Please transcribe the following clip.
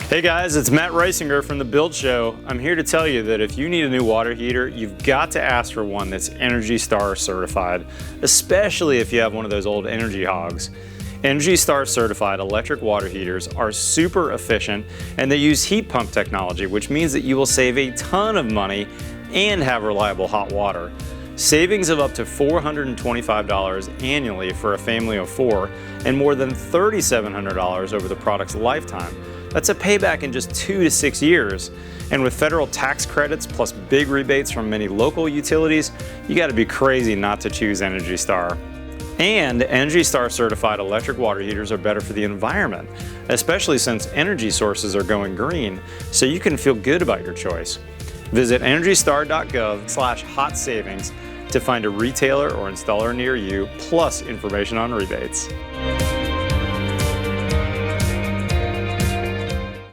Hey guys, it's Matt Reisinger from The Build Show. I'm here to tell you that if you need a new water heater, you've got to ask for one that's ENERGY STAR certified, especially if you have one of those old Energy Hogs. ENERGY STAR certified electric water heaters are super efficient and they use heat pump technology, which means that you will save a ton of money and have reliable hot water. Savings of up to $425 annually for a family of 4 and more than $3,700 over the product's lifetime. That's a payback in just 2 to 6 years. And with federal tax credits plus big rebates from many local utilities, you gotta be crazy not to choose ENERGY STAR. And ENERGY STAR certified electric water heaters are better for the environment, especially since energy sources are going green, so you can feel good about your choice. Visit energystar.gov/hot savings to find a retailer or installer near you, plus information on rebates.